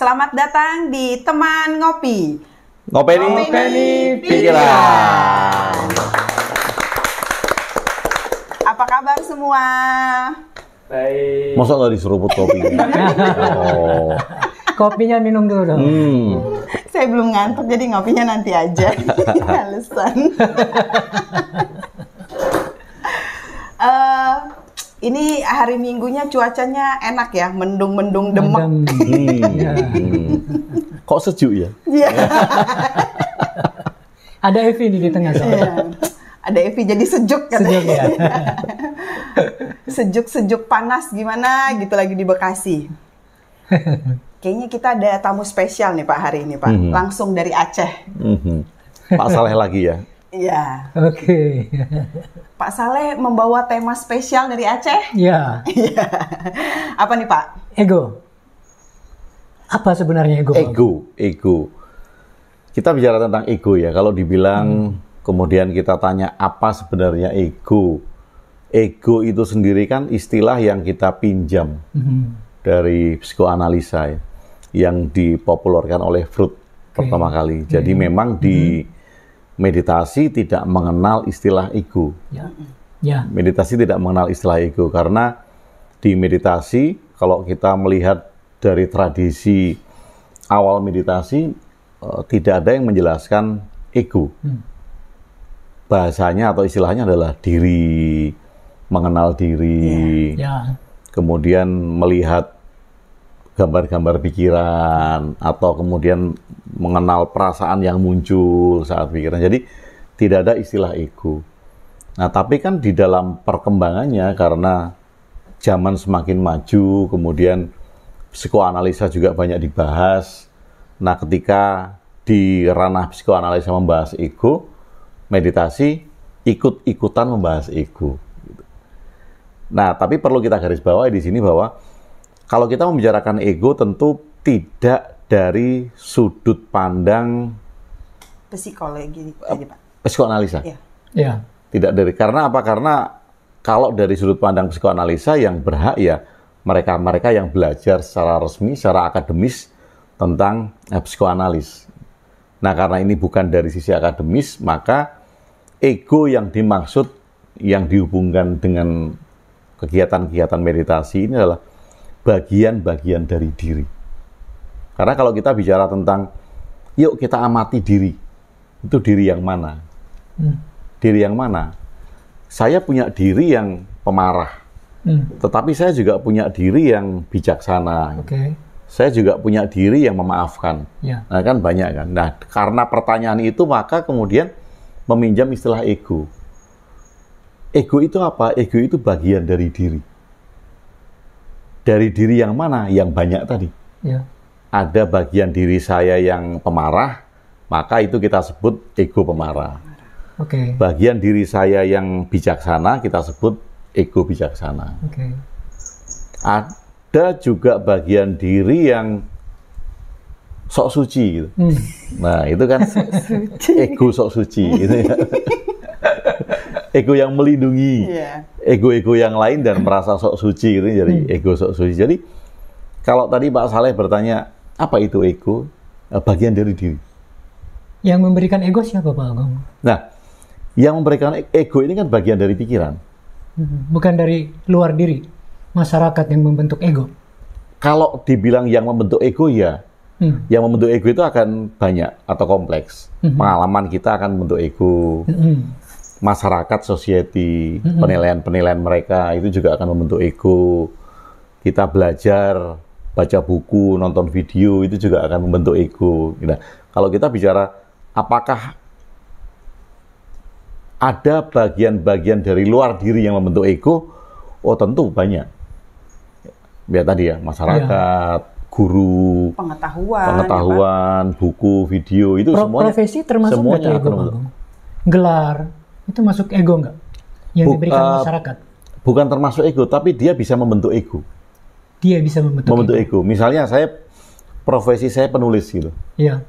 Selamat datang di Teman Ngopi. Ngopeni pikiran. Apa kabar semua? Baik. Masa nggak diseruput kopinya? Oh. Kopinya minum dulu dong. Saya belum ngantuk, jadi ngopinya nanti aja. Alasan. Ini hari Minggunya cuacanya enak ya, mendung-mendung demek. Kok sejuk ya? Iya. Ada Evi nih di tengah sana. Iya. Ada Evi jadi sejuk Sejuk katanya. ya. Sejuk-sejuk panas gimana gitu lagi di Bekasi. Kayaknya kita ada tamu spesial nih Pak hari ini Pak. Langsung dari Aceh. Pak Saleh lagi ya? Iya. Oke. Pak Saleh membawa tema spesial dari Aceh. Ya, Iya. Apa nih Pak? ego. Apa sebenarnya ego? Bang? Ego. Kita bicara tentang ego ya. Kalau dibilang kemudian kita tanya apa sebenarnya ego. Ego itu sendiri kan istilah yang kita pinjam dari psikoanalisa ya, yang dipopulerkan oleh Freud pertama kali. Jadi memang di meditasi tidak mengenal istilah ego. Ya. Meditasi tidak mengenal istilah ego karena di meditasi kalau kita melihat dari tradisi awal meditasi tidak ada yang menjelaskan ego. Bahasanya atau istilahnya adalah diri, mengenal diri, kemudian melihat gambar-gambar pikiran, atau kemudian mengenal perasaan yang muncul saat pikiran. Jadi tidak ada istilah ego. Nah, tapi kan di dalam perkembangannya karena zaman semakin maju, kemudian psikoanalisa juga banyak dibahas. Nah, ketika di ranah psikoanalisa membahas ego, meditasi ikut-ikutan membahas ego. Nah, tapi perlu kita garis bawahi di sini bahwa kalau kita membicarakan ego tentu tidak dari sudut pandang Psikologi aja Pak. psikoanalisa. Iya. Ya. Tidak dari, karena apa? Karena kalau dari sudut pandang psikoanalisa yang berhak ya mereka-mereka yang belajar secara resmi, secara akademis tentang psikoanalis. Nah, karena ini bukan dari sisi akademis, maka ego yang dimaksud, yang dihubungkan dengan kegiatan-kegiatan meditasi ini adalah bagian-bagian dari diri. Karena kalau kita bicara tentang, yuk kita amati diri, itu diri yang mana? Diri yang mana? Saya punya diri yang pemarah, tetapi saya juga punya diri yang bijaksana. Saya juga punya diri yang memaafkan. Nah, kan banyak kan. Nah, karena pertanyaan itu maka kemudian meminjam istilah ego. Ego itu apa? Ego itu bagian dari diri. Dari diri yang mana? Yang banyak tadi. Ada bagian diri saya yang pemarah, maka itu kita sebut ego pemarah. Bagian diri saya yang bijaksana, kita sebut ego bijaksana. Ada juga bagian diri yang sok suci gitu. Nah, itu kan ego sok suci gitu ya. Ego yang melindungi ego-ego yang lain dan merasa sok suci gitu, jadi ego sok suci. Jadi kalau tadi Pak Saleh bertanya apa itu ego, bagian dari diri. Yang memberikan ego siapa Pak Agung? Nah, yang memberikan ego ini kan bagian dari pikiran. Bukan dari luar diri, masyarakat yang membentuk ego. Kalau dibilang yang membentuk ego ya, yang membentuk ego itu akan banyak atau kompleks. Pengalaman kita akan membentuk ego. Masyarakat, society, penilaian-penilaian mereka itu juga akan membentuk ego. Kita belajar, baca buku, nonton video itu juga akan membentuk ego. Nah, kalau kita bicara apakah ada bagian-bagian dari luar diri yang membentuk ego? Oh, tentu banyak. Ya tadi ya, masyarakat, guru, pengetahuan, ya, buku, video itu semuanya. Profesi termasuk semuanya ego, Bang? Gelar itu masuk ego nggak? Yang diberikan masyarakat? Bukan termasuk ego, tapi dia bisa membentuk ego. Dia bisa membentuk ego. Misalnya profesi saya penulis gitu. Iya.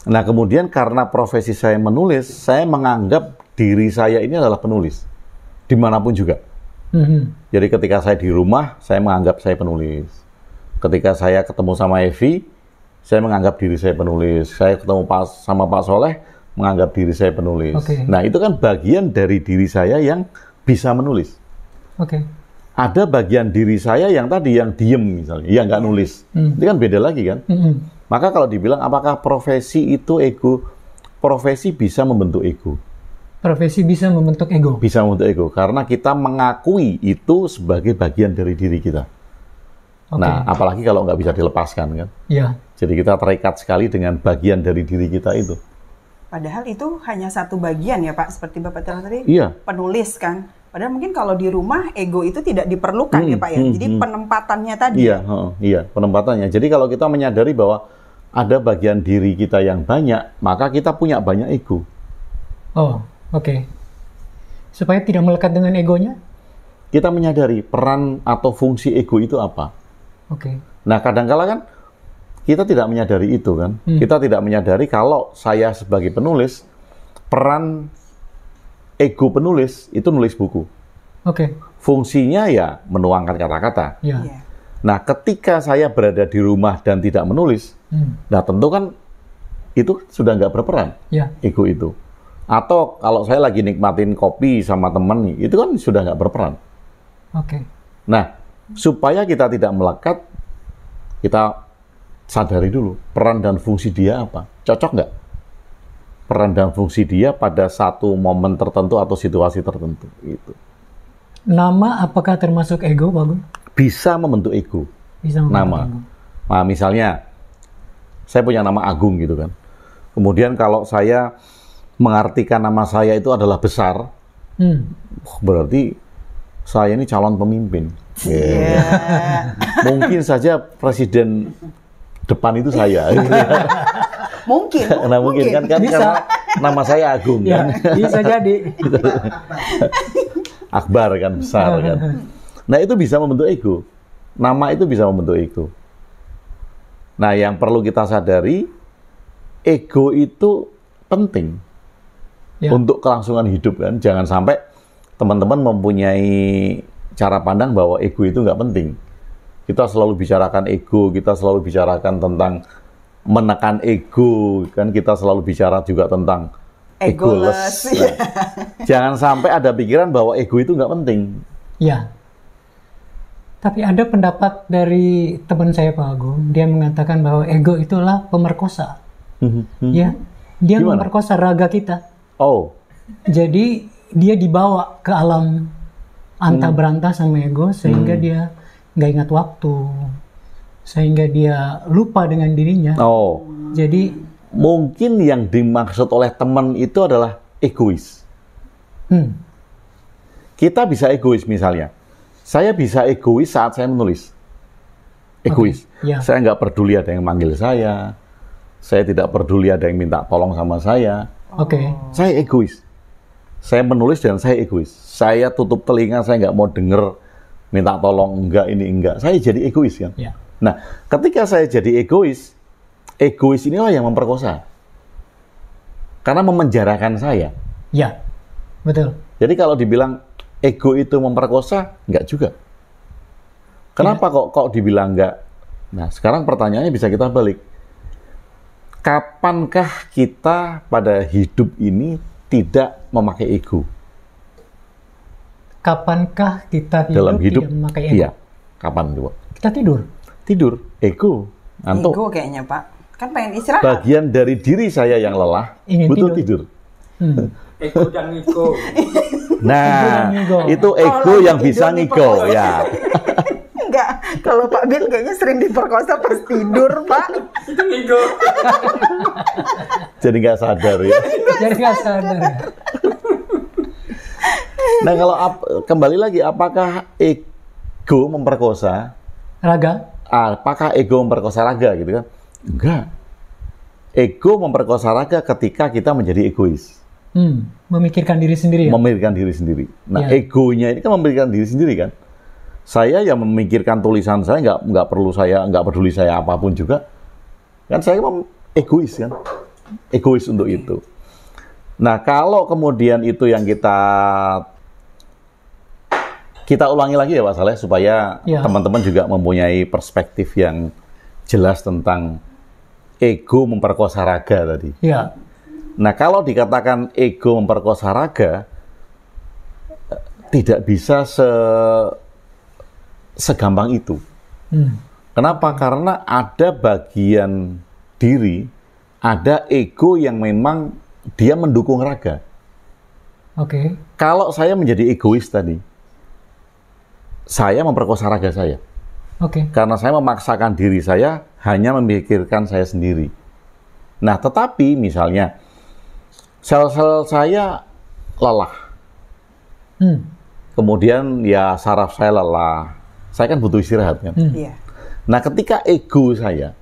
Nah, kemudian karena profesi saya menulis, saya menganggap diri saya ini adalah penulis dimanapun juga. Jadi ketika saya di rumah, saya menganggap saya penulis. Ketika saya ketemu sama Evi, Saya menganggap diri saya penulis. Saya ketemu sama Pak Soleh, menganggap diri saya penulis. Nah, itu kan bagian dari diri saya yang bisa menulis. Ada bagian diri saya yang tadi, yang diem misalnya, yang nggak nulis. Itu kan beda lagi kan? Maka kalau dibilang apakah profesi itu ego, profesi bisa membentuk ego. Profesi bisa membentuk ego? Bisa membentuk ego, karena kita mengakui itu sebagai bagian dari diri kita. Nah, apalagi kalau nggak bisa dilepaskan kan? Iya. Jadi kita terikat sekali dengan bagian dari diri kita itu. Padahal itu hanya satu bagian ya Pak, seperti Bapak tadi, penulis kan. Padahal mungkin kalau di rumah ego itu tidak diperlukan ya Pak ya. Jadi penempatannya tadi. Iya, penempatannya. Jadi kalau kita menyadari bahwa ada bagian diri kita yang banyak, maka kita punya banyak ego. Supaya tidak melekat dengan egonya? Kita menyadari peran atau fungsi ego itu apa. Nah, kadang-kala kan kita tidak menyadari itu kan. Kita tidak menyadari kalau saya sebagai penulis, peran ego penulis itu nulis buku. Fungsinya ya menuangkan kata-kata. Nah, ketika saya berada di rumah dan tidak menulis, nah tentu kan itu sudah nggak berperan, ego itu. Atau kalau saya lagi nikmatin kopi sama teman, itu kan sudah nggak berperan. Nah, supaya kita tidak melekat, kita sadari dulu peran dan fungsi dia apa. Cocok nggak peran dan fungsi dia pada satu momen tertentu atau situasi tertentu. Itu. Nama apakah termasuk ego, Pak Agung? Bisa membentuk ego. Nama. Nah, misalnya saya punya nama Agung gitu kan. Kemudian kalau saya mengartikan nama saya itu adalah besar, berarti saya ini calon pemimpin. Mungkin saja presiden depan itu saya. Mungkin. Nah, mungkin kan karena nama saya Agung kan. Bisa jadi. Akbar kan, besar kan. Nah, itu bisa membentuk ego. Nama itu bisa membentuk ego. Nah, yang perlu kita sadari, ego itu penting untuk kelangsungan hidup kan. Jangan sampai teman-teman mempunyai cara pandang bahwa ego itu nggak penting. Kita selalu bicarakan ego, kita selalu bicarakan tentang menekan ego, kan kita selalu bicara juga tentang egoless. Nah, jangan sampai ada pikiran bahwa ego itu nggak penting. Tapi ada pendapat dari teman saya Pak Agung, dia mengatakan bahwa ego itulah pemerkosa. Dia gimana? Memperkosa raga kita. Jadi dia dibawa ke alam anta berantah sama ego sehingga dia nggak ingat waktu, sehingga dia lupa dengan dirinya. Jadi mungkin yang dimaksud oleh teman itu adalah egois. Kita bisa egois misalnya. Saya bisa egois saat saya menulis. Egois. Saya nggak peduli ada yang manggil saya. Saya tidak peduli ada yang minta tolong sama saya. Saya egois. Saya menulis dan saya egois. Saya tutup telinga, saya nggak mau denger minta tolong, enggak ini enggak. Saya jadi egois kan. Nah, ketika saya jadi egois inilah yang memperkosa. Karena memenjarakan saya. Betul. Jadi kalau dibilang ego itu memperkosa, enggak juga. Kenapa kok dibilang enggak? Nah, sekarang pertanyaannya bisa kita balik. Kapankah kita pada hidup ini tidak memakai ego? Kapankah kita dalam hidup tidak memakai ego? Kapan coba? Kita tidur, ego, ngantuk. Ego kayaknya Pak, kan pengen istirahat. Bagian dari diri saya yang lelah, butuh tidur. Ego dan ego. Nah, itu ego yang bisa ngigo ya. Enggak, kalau Pak Bin kayaknya sering diperkosa pas tidur Pak. Itu ego. Jadi nggak sadar ya. Nah, kalau kembali lagi, apakah ego memperkosa raga? Apakah ego memperkosa raga gitu kan? Enggak. Ego memperkosa raga ketika kita menjadi egois. Memikirkan diri sendiri ya? Memikirkan diri sendiri. Nah, egonya ini kan memikirkan diri sendiri kan? Saya yang memikirkan tulisan saya, nggak peduli saya apapun juga. Kan saya egois kan? Egois untuk itu. Nah, kalau kemudian itu yang kita ulangi lagi ya Pak Saleh, supaya teman-teman juga mempunyai perspektif yang jelas tentang ego memperkosa raga tadi. Ya. Nah, kalau dikatakan ego memperkosa raga, tidak bisa segampang itu. Kenapa? Karena ada bagian diri, ada ego yang memang dia mendukung raga. Oke. Kalau saya menjadi egois tadi, saya memperkosa raga saya. Oke. Karena saya memaksakan diri saya hanya memikirkan saya sendiri. Nah, tetapi misalnya sel-sel saya lelah. Kemudian ya saraf saya lelah. Saya kan butuh istirahat kan. Nah, ketika ego saya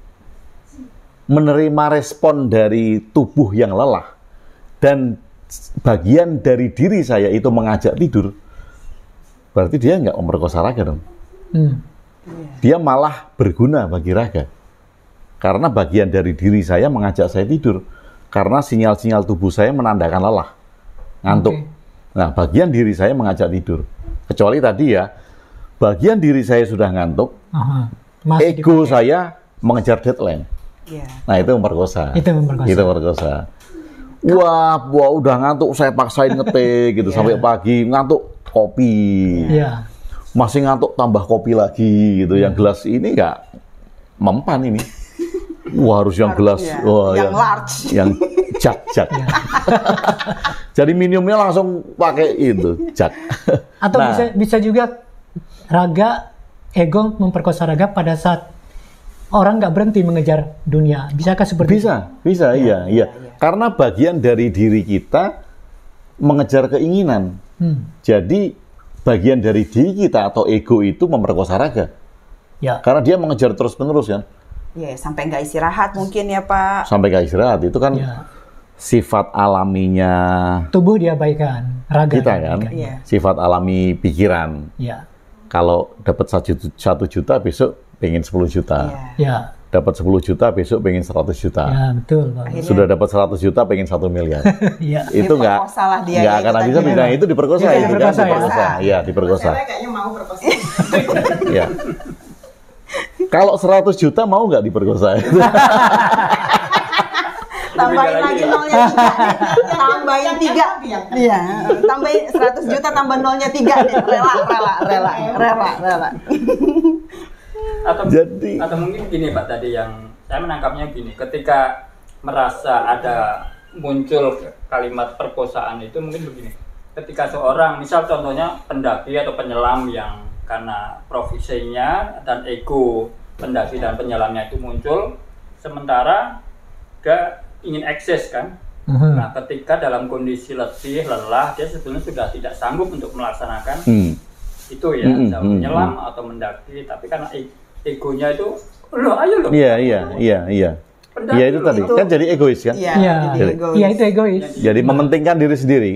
menerima respon dari tubuh yang lelah dan bagian dari diri saya itu mengajak tidur, berarti dia nggak memperkosa raga dong. Dia malah berguna bagi raga. Karena bagian dari diri saya mengajak saya tidur. Karena sinyal-sinyal tubuh saya menandakan lelah, ngantuk. Nah, bagian diri saya mengajak tidur. Kecuali tadi ya, bagian diri saya sudah ngantuk, ego saya mengejar deadline. Nah, itu memperkosa. Itu memperkosa. Wah, udah ngantuk, saya paksain ngetik gitu sampai pagi, ngantuk kopi. Masih ngantuk tambah kopi lagi gitu. Yang gelas ini nggak mempan ini. Wah, harus yang gelas, yang large, yang jak. Jadi minumnya langsung pakai itu jak. Atau bisa juga raga, ego memperkosa raga pada saat orang nggak berhenti mengejar dunia. Bisakah seperti itu? Bisa, iya. Karena bagian dari diri kita mengejar keinginan. Jadi bagian dari diri kita atau ego itu memperkosa raga. Karena dia mengejar terus-menerus kan. Sampai nggak istirahat mungkin ya Pak. Sampai nggak istirahat, itu kan sifat alaminya tubuh diabaikan, raga kita kan. Sifat alami pikiran. Kalau dapat 1 juta, besok pengen 10 juta. Dapat 10 juta, besok pengen 100 juta. Betul Pak. Sudah dapat 100 juta, pengen 1 miliar. Itu nggak akan bisa bilang itu diperkosa. Iya, diperkosa. Saya kayaknya mau perkosa. Kalau 100 juta mau nggak diperkosa? Tambahin lagi nolnya 3. Tambahin 3. Iya, tambahin 100 juta tambah nolnya 3. Rela. Atau mungkin gini Pak, tadi yang saya menangkapnya gini, ketika merasa ada muncul kalimat perkosaan itu mungkin begini, ketika seorang, misal contohnya pendaki atau penyelam yang karena profesinya dan ego pendaki dan penyelamnya itu muncul, sementara dia ingin eksis kan. Nah, ketika dalam kondisi letih, lelah, dia sebetulnya sudah tidak sanggup untuk melaksanakan itu ya, menyelam atau mendaki, tapi karena egonya itu, ayo loh. Iya. Iya itu tadi, kan jadi egois kan? Iya, itu egois. Jadi mementingkan diri sendiri.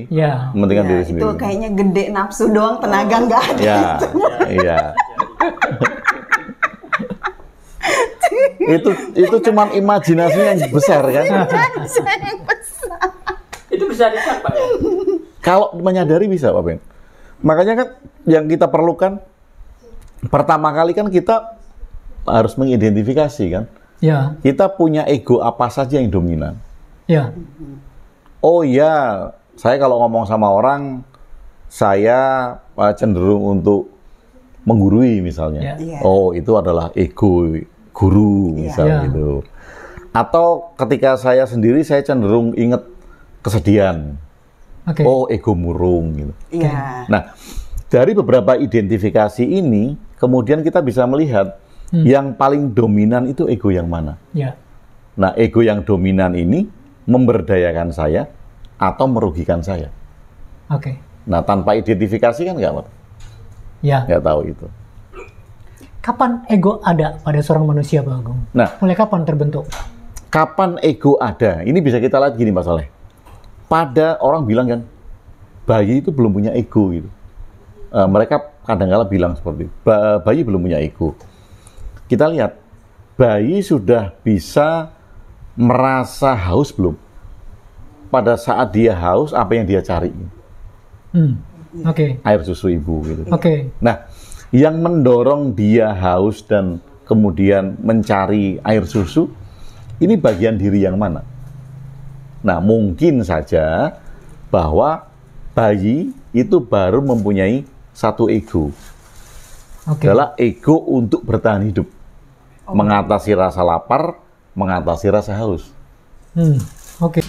Mementingkan diri sendiri. Itu kayaknya gede nafsu doang, tenaga nggak ada. Iya. Itu cuma imajinasi yang besar kan? Itu bisa dicapai Pak ya? Kalau menyadari bisa Pak Ben. Makanya kan yang kita perlukan pertama kali kan kita harus mengidentifikasi kan. Kita punya ego apa saja yang dominan. Oh ya, saya kalau ngomong sama orang, saya cenderung untuk menggurui misalnya. Oh, itu adalah ego guru misalnya gitu. Atau ketika saya sendiri, saya cenderung ingat kesedihan. Oh, ego murung gitu. Nah, dari beberapa identifikasi ini, kemudian kita bisa melihat yang paling dominan itu ego yang mana. Nah, ego yang dominan ini memberdayakan saya atau merugikan saya. Nah, tanpa identifikasi kan nggak tahu itu. Kapan ego ada pada seorang manusia, Pak Agung? Nah, mulai kapan terbentuk? Kapan ego ada? Ini bisa kita lihat gini, Pak Soleh. Pada orang bilang kan, bayi itu belum punya ego gitu. Mereka kadang-kala bilang seperti itu, bayi belum punya ego. Kita lihat, bayi sudah bisa merasa haus belum? Pada saat dia haus, apa yang dia cari? Air susu ibu gitu. Nah, yang mendorong dia haus dan kemudian mencari air susu, Ini bagian diri yang mana? Nah, mungkin saja bahwa bayi itu baru mempunyai satu ego. Adalah ego untuk bertahan hidup. Mengatasi rasa lapar, mengatasi rasa haus. Oke.